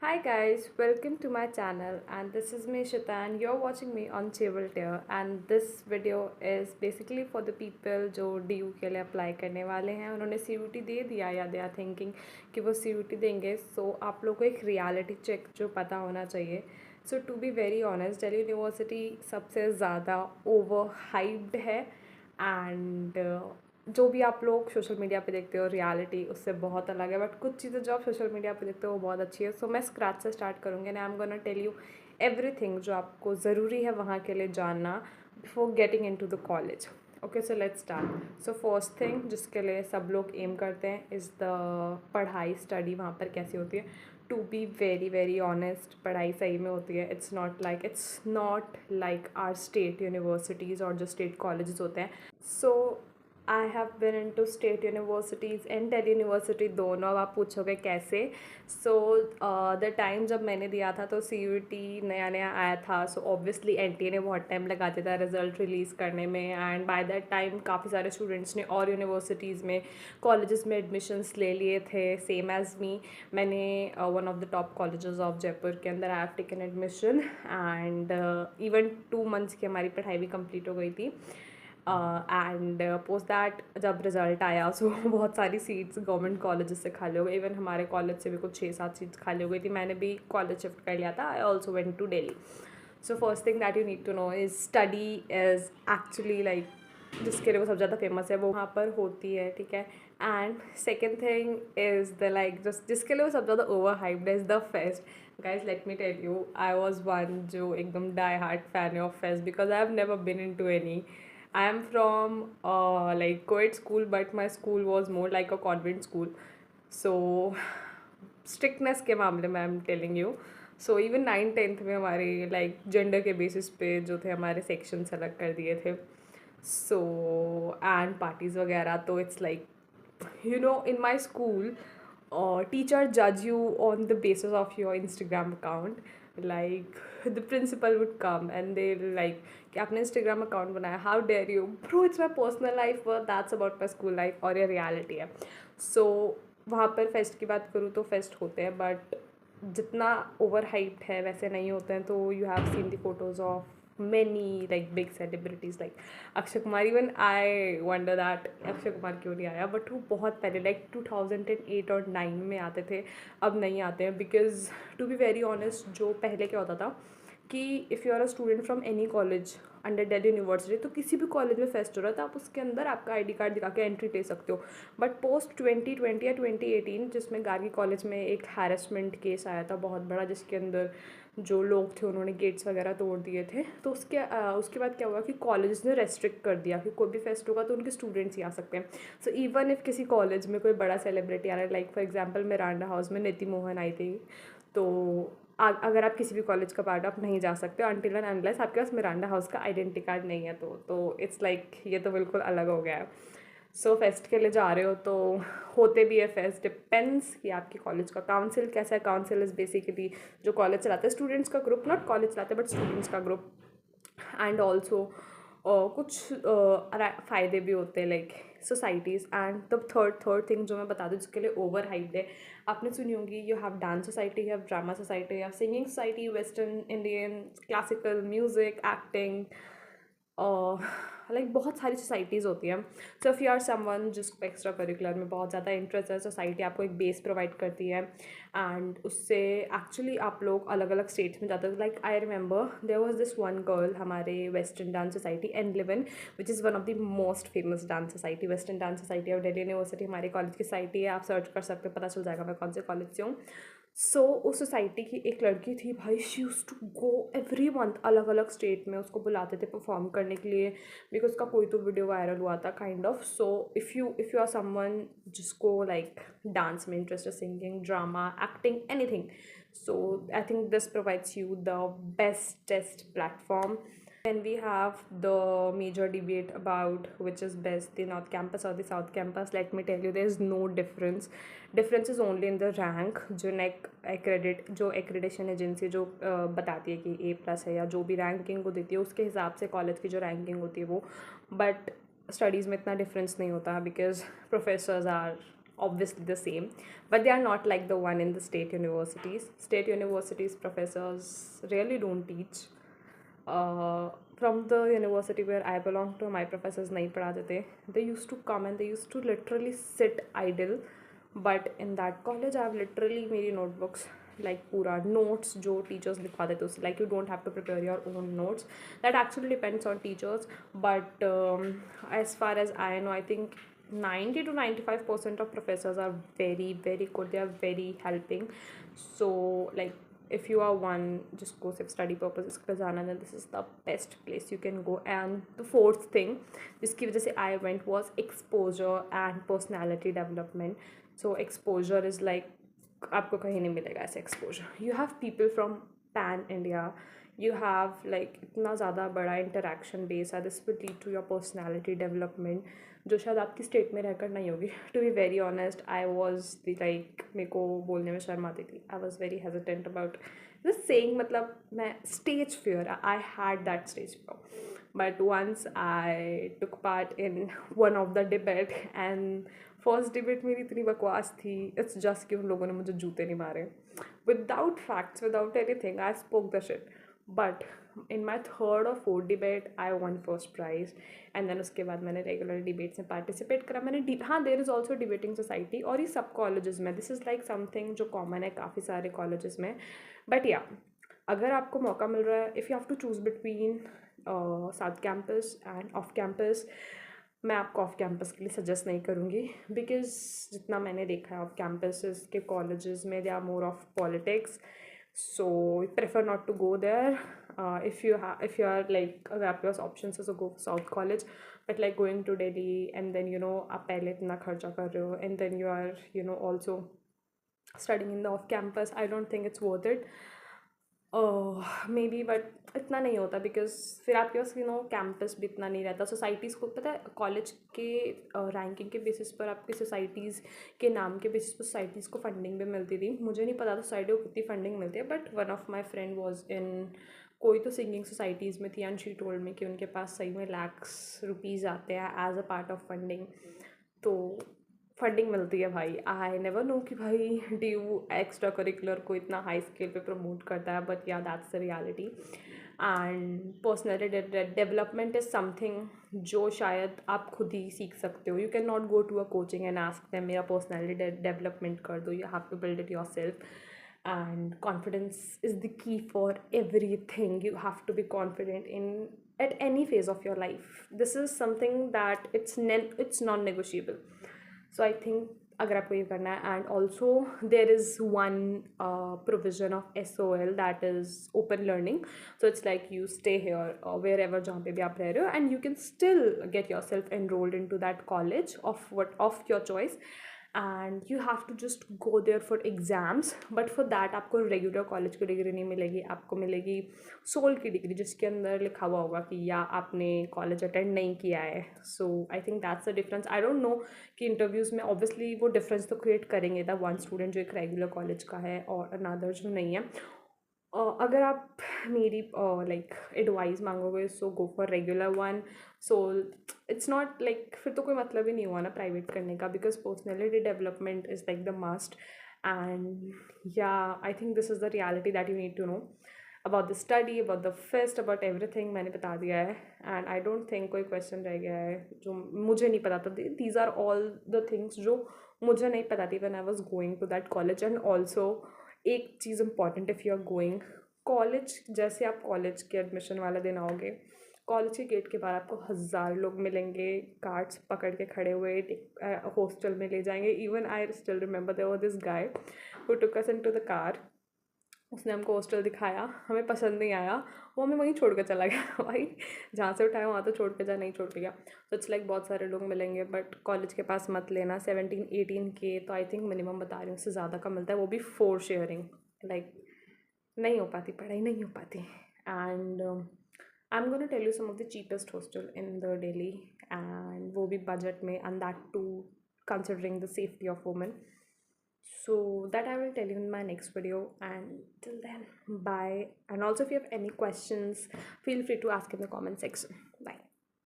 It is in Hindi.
Hi guys, welcome to my channel and this is me Shita and you're watching me on Cheval Tier and this video is basically for the people जो DU के लिए अप्लाई करने वाले हैं। उन्होंने CUT दे दिया या दे आर थिंकिंग कि वो CUT देंगे, सो आप लोगों को एक रियलिटी चेक जो पता होना चाहिए। So to be very honest, Delhi university सबसे ज़्यादा ओवर हाइप्ड है एंड जो भी आप लोग सोशल मीडिया पे देखते हो रियलिटी उससे बहुत अलग है, बट कुछ चीज़ें जो आप सोशल मीडिया पे देखते हो वो बहुत अच्छी है। सो मैं स्क्रैच से स्टार्ट करूँगी and I am gonna tell you everything जो आपको ज़रूरी है वहाँ के लिए जानना before getting into the college. Okay, so let's start. So first thing जिसके लिए सब लोग एम करते हैं इज़ द पढ़ाई, स्टडी वहाँ पर कैसी होती है। To be very very honest, पढ़ाई सही में होती है। It's not like our state universities और जो स्टेट कॉलेजेस होते हैं। So I have been in two state universities and Delhi university दोनों। अब आप पूछोगे कैसे। सो द टाइम जब मैंने दिया था तो CUT नया नया आया था, सो ऑब्वियसली NTA ने बहुत टाइम लगा दिया था रिज़ल्ट रिलीज़ करने में एंड बाय दैट टाइम काफ़ी सारे स्टूडेंट्स ने और यूनिवर्सिटीज़ में कॉलेजेस में एडमिशन्स ले लिए थे सेम एज़ मी। मैंने one of the top colleges of Jaipur के अंदर I have taken admission and even 2 months की हमारी पढ़ाई भी कंप्लीट हो गई थी। एंड पोस्ट दैट जब रिज़ल्ट आया सो बहुत सारी सीट्स गवर्नमेंट कॉलेजेस से खाली हो गई। इवन हमारे कॉलेज से भी कुछ 6-7 सीट्स खाली हो गई थी। मैंने भी कॉलेज शिफ्ट कर लिया था। I also went to Delhi. So first thing that you need to know is study is actually like जिसके लिए वो सबसे ज़्यादा फेमस है वो वहाँ पर होती है, ठीक है। And second thing is the like जिसके लिए वो सबसे ज़्यादा overhyped is the fest. Guys let me tell you, I was one जो एकदम die hard fan of fest because I have never been in to any. I am from like co-ed school, but my school was more like a convent school. So strictness के मामले में I am telling you. So even 9th-10th में हमारे लाइक जेंडर के बेसिस पे जो थे हमारे सेक्शन अलग कर दिए थे। सो एंड पार्टीज़ वगैरह तो it's like in my school, teacher judge you on the basis of your Instagram account. Like the principal would come and they'll like कि आपने Instagram account बनाया, how dare you bro, it's my personal life, but that's about my school life और ये reality है। So वहाँ पर फेस्ट की बात करूँ तो फेस्ट होते हैं बट जितना ओवर हाइप्ड है वैसे नहीं होते हैं। तो you have seen the photos of many like big celebrities like Akshay Kumar. Even I wonder that Akshay Kumar क्यों नहीं आया, बट वो बहुत पहले लाइक 2008 और 9 में आते थे, अब नहीं आते हैं। Because to be very honest, जो पहले क्या होता था कि if you are a student from any college under Delhi University तो किसी भी कॉलेज में फेस्ट हो रहा है तो आप उसके अंदर आपका ID कार्ड दिखा के एंट्री ले सकते हो। बट पोस्ट 2020 या 2018 जिसमें गार्गी कॉलेज में एक हैरेसमेंट केस आया था बहुत बड़ा, जिसके अंदर जो लोग थे उन्होंने गेट्स वगैरह तोड़ दिए थे, तो उसके बाद क्या हुआ कि कॉलेज ने रेस्ट्रिक्ट कर दिया कि कोई भी फेस्ट होगा तो उनके स्टूडेंट्स ही आ सकते हैं। सो इवन इफ़ किसी कॉलेज में कोई बड़ा सेलिब्रिटी आ रहा है, like for example Miranda house में नीति मोहन आई थी, तो अगर आप किसी भी कॉलेज का पार्ट आप नहीं जा सकते अनटिल एंड अनलेस आपके पास मिरांडा हाउस का आइडेंटिटी कार्ड नहीं है। तो इट्स लाइक ये तो बिल्कुल अलग हो गया है। सो फेस्ट के लिए जा रहे हो तो होते भी है फेस्ट, डिपेंड्स कि आपके कॉलेज का काउंसिल कैसा है। काउंसिल इज़ बेसिकली जो कॉलेज चलाते हैं, स्टूडेंट्स का ग्रुप, नॉट कॉलेज चलाते बट स्टूडेंट्स का ग्रुप। एंड ऑल्सो कुछ फ़ायदे भी होते हैं like societies. And the third thing जो मैं बता दूँ जिसके लिए ओवर हाइप्ड है, आपने सुनी होगी, you have dance society, you have drama society, you have singing society, western Indian classical music, acting, like बहुत सारी सोसाइटीज़ होती हैं। So if you are someone जिसको एक्स्ट्रा करिकुलर में बहुत ज़्यादा इंटरेस्ट है, सोसाइटी आपको एक बेस प्रोवाइड करती है एंड उससे एक्चुअली आप लोग अलग अलग स्टेट्स में जाते हो। Like I remember there was this one girl हमारे western dance society N11, which is one of the most famous dance society, western dance society of Delhi university हमारे कॉलेज की सोसाइटी है। आप सर्च कर सकते हो, पता चल जाएगा मैं कौन से कॉलेज से हूँ। सो उस सोसाइटी की एक लड़की थी भाई, she used to go every month अलग अलग स्टेट में, उसको बुलाते थे परफॉर्म करने के लिए बिकॉज उसका कोई तो वीडियो वायरल हुआ था kind of. So if you are someone जिसको लाइक डांस में इंटरेस्ट है, singing, drama, acting, anything, so I think this provides you the bestest platform. Then we have the major debate about which is best, the North Campus or the South Campus. Let me tell you, there is no difference. Difference is only in the rank. जो जो accreditation एजेंसी जो बताती है कि A+ है या जो भी रैंकिंग को देती है उसके हिसाब से कॉलेज की जो रैंकिंग होती है वो, बट स्टडीज़ में इतना डिफरेंस नहीं होता because professors are obviously the same, but they are not like the one in the state universities. State universities professors really don't teach. From the university where I belong to, my professors nahi padhate the. They used to come and they used to literally sit idle. But in that college, I have literally मेरी notebooks like पूरा notes जो teachers लिखवा देते उससे, like you don't have to prepare your own notes. That actually depends on teachers. But as far as I know, I think 90 to 95% of professors are very very good. They are very helping. So like if you are one just go सिर्फ study purposes पे जाना, then this is the best place you can go. And the fourth thing जिसकी वजह से I went was exposure and personality development. So exposure is like आपको कहीं नहीं मिलेगा ऐसे exposure. You have people from pan India. You have like इतना ज़्यादा बड़ा interaction base है. This will lead to your personality development जो शायद आपकी स्टेट में रहकर नहीं होगी. To be very honest, I was the like मेरे को बोलने में शर्म आती थी. I was very hesitant about this saying. मतलब मैं stage fear, I had that stage fear. But once I took part in one of the debate and first debate मेरी इतनी बकवास थी. इट्स जस्ट कि उन लोगों ने मुझे जूते नहीं मारे without facts, without anything. I spoke the shit. But in my third or fourth debate I won first prize. And then उसके बाद मैंने रेगुलर डिबेट्स में पार्टिसिपेट करा. मैंने हाँ there is also debating society, और ये सब कॉलेजेस में दिस इज़ लाइक समथिंग जो कॉमन है काफ़ी सारे कॉलेजेस में. बट या अगर आपको मौका मिल रहा है, if you have to choose between south campus and off campus, मैं आपको ऑफ कैंपस के लिए सजेस्ट नहीं करूँगी. बिकॉज जितना मैंने देखा है ऑफ कैंपस के कॉलेजेस में they are more of politics. So prefer not to go there. If you are like अगर आपके पास options है so go for South College. But like going to Delhi and then आप पहले इतना खर्चा कर रहे हो and then you are also studying in the off campus, I don't think it's worth it. May be but इतना नहीं होता बिकॉज फिर आपके पास कैंपस भी इतना नहीं रहता. सोसाइटीज़ को पता है कॉलेज के रैंकिंग के बेसिस पर आपकी सोसाइटीज़ के नाम के बेसिस पर सोसाइटीज़ को फंडिंग भी मिलती थी. मुझे नहीं पता था सोसाइटी को कितनी फंडिंग मिलती है. But one of my friend was in कोई तो सिंगिंग सोसाइटीज़ में थी एंड शी टोल्ड मी कि उनके पास सही में lakhs रुपीज़ आते हैं as a part of funding. तो फंडिंग मिलती है भाई. आई नेवर नो कि भाई ड्यू एक्स्ट्रा करिकुलर को इतना हाई स्केल पे प्रमोट करता है. बट या that's the reality. And personality development is something जो शायद आप खुद ही सीख सकते हो. You can not go to a coaching and ask them मेरा पर्सनैलिटी डेवलपमेंट कर दो. You have to build it yourself. And confidence is the key for everything. You have to be confident in at any phase of your life. This is something that it's non-negotiable. So I think अगर आपको ये करना है. And also there is one provision of SOL, that is open learning. So it's like you stay here wherever जहाँ पे भी आप रह रहे हो and you can still get yourself enrolled into that college of your choice. And you have to just go there for exams. But for that आपको रेगुलर कॉलेज की डिग्री नहीं मिलेगी. आपको मिलेगी सोल की डिग्री जिसके अंदर लिखा हुआ होगा कि या आपने कॉलेज अटेंड नहीं किया है. So I think that's the difference. I don't know कि इंटरव्यूज़ में ऑब्वियसली वो डिफरेंस तो क्रिएट करेंगे द वन स्टूडेंट जो एक रेगुलर कॉलेज का है और अनदर जो नहीं है. अगर आप मेरी लाइक एडवाइस मांगोगे so go for regular one. So it's not like फिर तो कोई मतलब ही नहीं हुआ ना प्राइवेट करने का. Because personality development is like the must. And या I think this is the reality that you need to know about the study, about the fest, about everything. मैंने बता दिया है. एंड आई डोंट थिंक कोई क्वेश्चन रह गया है जो मुझे नहीं पता था. These are all the things जो मुझे नहीं पता थी when I was going to that college. And also एक चीज़ important, if you are going college, जैसे आप कॉलेज के एडमिशन वाला दिन आओगे, कॉलेज के गेट के बाहर आपको 1000 लोग मिलेंगे कार्ड्स पकड़ के खड़े हुए हॉस्टल में ले जाएंगे. Even I still remember there was this guy who took us into the car. उसने हमको हॉस्टल दिखाया, हमें पसंद नहीं आया, वो हमें वहीं छोड़ कर चला गया. भाई जहाँ से उठाया वहाँ तो छोड़ के जा, नहीं छोड़ के गया. तो इट्स लाइक बहुत सारे लोग मिलेंगे बट कॉलेज के पास मत लेना. 17-18K तो आई थिंक मिनिमम बता रही हूँ, उससे ज़्यादा का मिलता है, वो भी फॉर शेयरिंग. लाइक नहीं हो पाती पढ़ाई, नहीं हो पाती. And I am gonna tell you some of the cheapest hostel in the Delhi and वो भी बजट में, and that too considering the safety of women. So that I will tell you in my next video. And till then, bye. And also if you have any questions, feel free to ask in the comment section. Bye.